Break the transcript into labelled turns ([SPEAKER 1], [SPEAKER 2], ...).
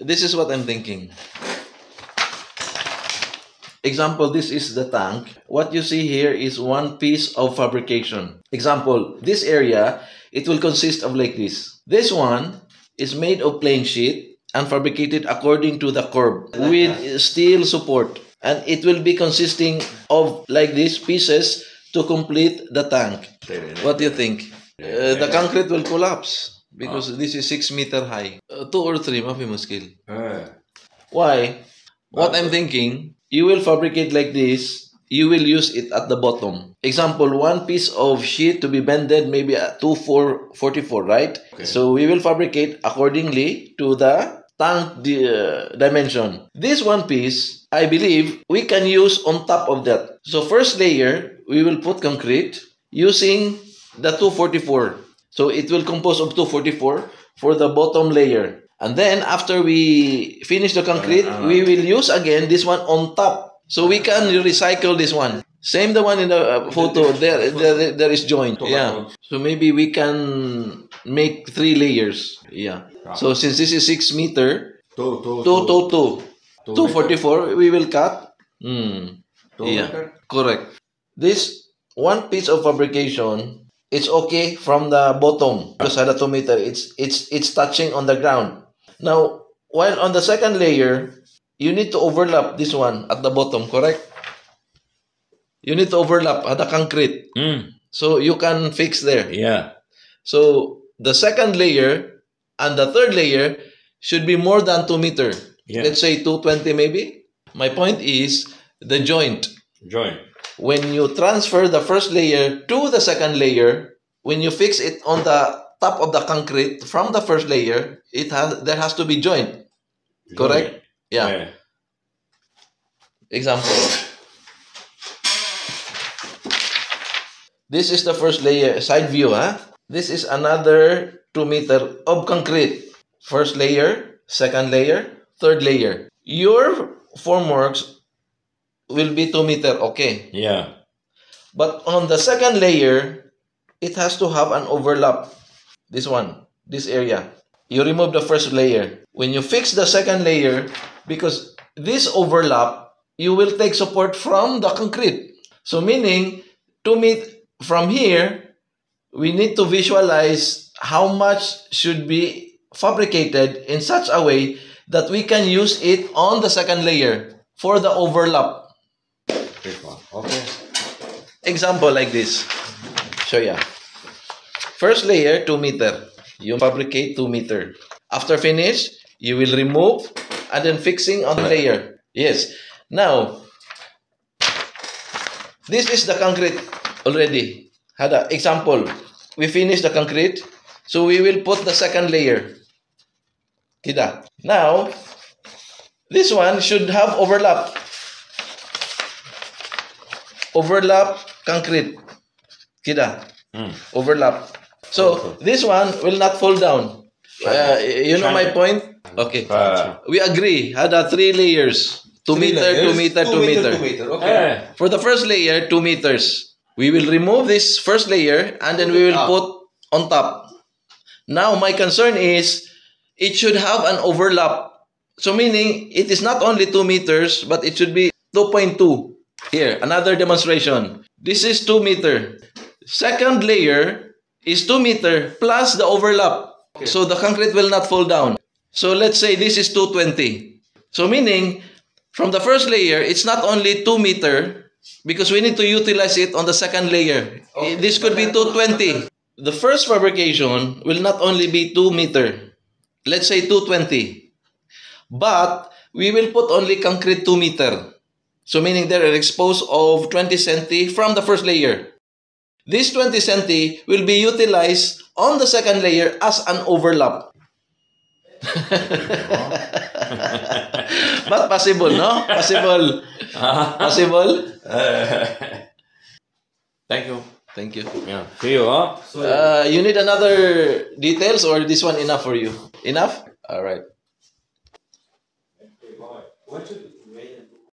[SPEAKER 1] this is what I'm thinking. Example, this is the tank. What you see here is one piece of fabrication. Example, this area, it will consist of like this. This one is made of plain sheet and fabricated according to the curve with steel support. And it will be consisting of like these pieces to complete the tank. What do you think? The concrete will collapse because this is 6 meter high. 2 or 3, mafi muskil. Why? What I'm thinking, you will fabricate like this, you will use it at the bottom. Example, one piece of sheet to be bended maybe at 244, right? Okay. So we will fabricate accordingly to the tank dimension. This one piece, I believe, we can use on top of that. So first layer, we will put concrete using the 244. So it will compose of 244 for the bottom layer. And then after we finish the concrete, we will use again this one on top. So we can recycle this one. Same the one in the photo. There is joint. Yeah. So maybe we can make 3 layers. Yeah. So since this is 6 meter, 244, we will cut. Yeah. Correct. This one piece of fabrication, it's okay from the bottom because at the 2 meter, it's touching on the ground. Now, while on the second layer, you need to overlap this one at the bottom, correct? You need to overlap at the concrete. So you can fix there. Yeah. So the second layer and the third layer should be more than 2 meter. Yeah. Let's say 220 maybe. My point is the joint. When you transfer the first layer to the second layer, when you fix it on the top of the concrete from the first layer, there has to be joint. Correct? Yeah. Example. This is the first layer, side view. This is another 2 meter of concrete. First layer, second layer, third layer. Your formworks will be 2 meter, okay? Yeah. But on the second layer, it has to have an overlap. This one, this area. You remove the first layer. When you fix the second layer, because this overlap, you will take support from the concrete. So meaning, from here, we need to visualize how much should be fabricated in such a way that we can use it on the second layer for the overlap. Okay. Example like this. Show ya. First layer, 2 meter. You fabricate 2 meter. After finish, you will remove and then fixing on the layer. Yes. Now, this is the concrete already. Example, we finish the concrete. So we will put the second layer. Kita. Now, this one should have overlap. Overlap concrete. Kita. Overlap. So, this one will not fall down. You know my point? Okay. We agree. Had 3 layers. 2 meter, 2 meter, 2 meter. Okay. For the first layer, 2 meters. We will remove this first layer and then we will put on top. Now, my concern is it should have an overlap. So, meaning it is not only 2 meters, but it should be 2.2. Here, another demonstration. This is 2 meter. Second layer is 2 meter plus the overlap. Okay. So the concrete will not fall down. So let's say this is 220. So meaning, from the first layer, it's not only 2 meter because we need to utilize it on the second layer. Okay. This could be 220. The first fabrication will not only be 2 meter. Let's say 220. But we will put only concrete 2 meter. So meaning they are exposed of 20 centi from the first layer. This 20 centi will be utilized on the second layer as an overlap. But possible, no? Possible. Possible?
[SPEAKER 2] Thank you.
[SPEAKER 1] Thank you.
[SPEAKER 2] Yeah. See you, huh?
[SPEAKER 1] You need another details or this one enough for you? Enough? All right.